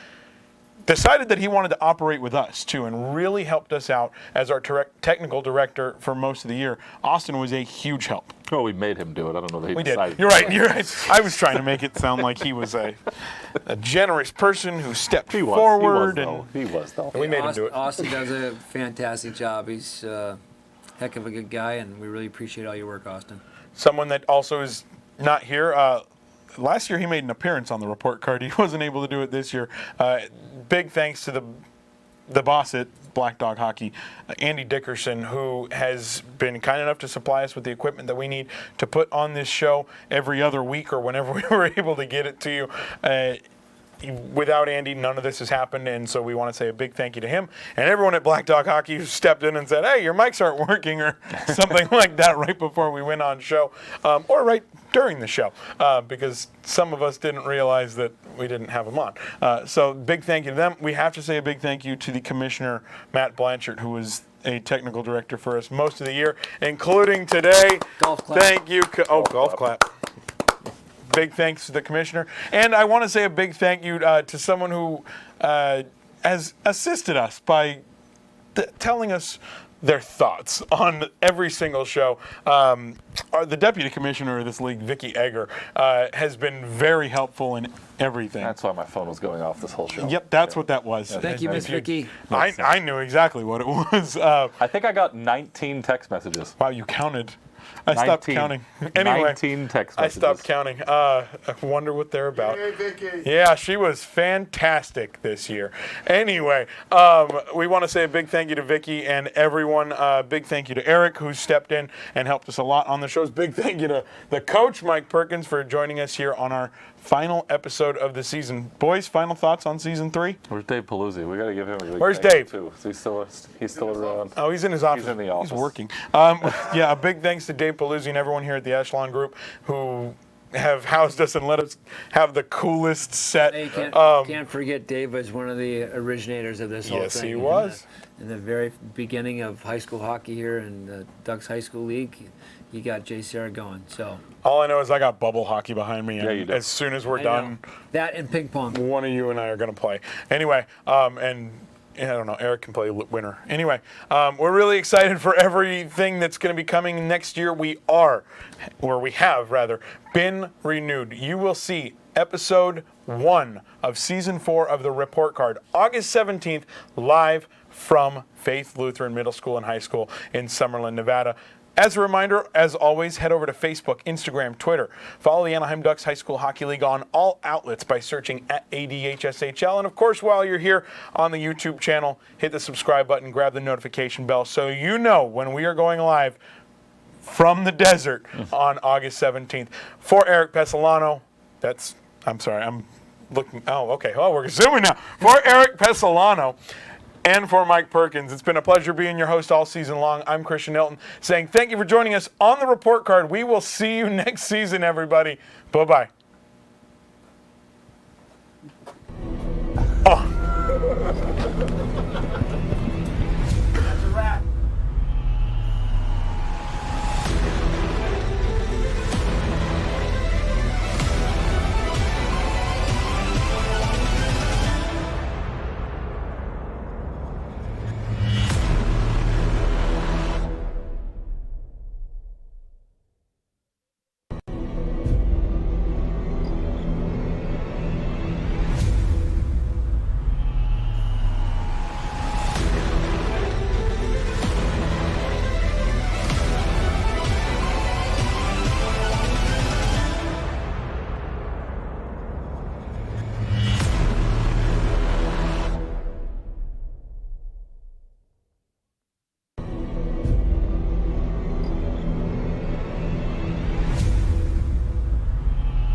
Decided that he wanted to operate with us, too, and really helped us out as our technical director for most of the year. Austin was a huge help. Well, we made him do it. I don't know that he decided. You're right. I was trying to make it sound like he was a generous person who stepped forward. He was, though. And we made him do it. Austin does a fantastic job. He's a heck of a good guy, and we really appreciate all your work, Austin. Someone that also is not here. Last year he made an appearance on the report card. He wasn't able to do it this year. Big thanks to the boss at Black Dog Hockey, Andy Dickerson, who has been kind enough to supply us with the equipment that we need to put on this show every other week or whenever we were able to get it to you. Without Andy, none of this has happened, and so we want to say a big thank you to him and everyone at Black Dog Hockey who stepped in and said, hey, your mics aren't working, or something like that right before we went on show, or right during the show, because some of us didn't realize that we didn't have them on. So big thank you to them. We have to say a big thank you to the Commissioner, Matt Blanchard, who was a technical director for us most of the year, including today. Golf clap. Thank you. Golf clap. Big thanks to the Commissioner. And I want to say a big thank you to someone who has assisted us by telling us their thoughts on every single show. The deputy commissioner of this league, Vicky Egger, has been very helpful in everything. That's why my phone was going off this whole show. Yep, that's what that was. Thank you, Miss Vicky. I knew exactly what it was. I think I got 19 text messages. Wow, you counted. I stopped counting. Anyway, 19 text I messages. stopped counting. I wonder what they're about. Hey, Vicky. Yeah, she was fantastic this year. Anyway, we want to say a big thank you to Vicky and everyone. Big thank you to Erik, who stepped in and helped us a lot on the shows. Big thank you to the coach, Mike Perkins, for joining us here on our final episode of the season. Boys, final thoughts on season 3? Where's Dave Paluzzi? We got to give him a big Where's thank you, Dave? Too. He's still around. Oh, he's in his office. He's in the office. He's working. Yeah, a big thanks to Dave Paluzzi and everyone here at the Echelon Group who have housed us and let us have the coolest set. Hey, can't forget Dave was one of the originators of this whole Yes, thing. he was. In the very beginning of high school hockey here in the Ducks High School League, he got JCR going. So All I know is I got bubble hockey behind me, and Yeah, you do. as soon as we're I done, know. That and ping pong. one of you and I are going to play. Anyway, and I don't know, Erik can play winner. Anyway, we're really excited for everything that's going to be coming next year. We have been renewed. You will see episode 1 of season 4 of the Report Card, August 17th, live from Faith Lutheran Middle School and High School in Summerlin, Nevada. As a reminder, as always, head over to Facebook, Instagram, Twitter. Follow the Anaheim Ducks High School Hockey League on all outlets by searching at ADHSHL. And of course, while you're here on the YouTube channel, hit the subscribe button, grab the notification bell so you know when we are going live from the desert on August 17th. For Erik Pessolano, we're zooming now. For Erik Pessolano, and for Mike Perkins, it's been a pleasure being your host all season long. I'm Christian Ilten saying thank you for joining us on the Report Card. We will see you next season, everybody. Bye-bye.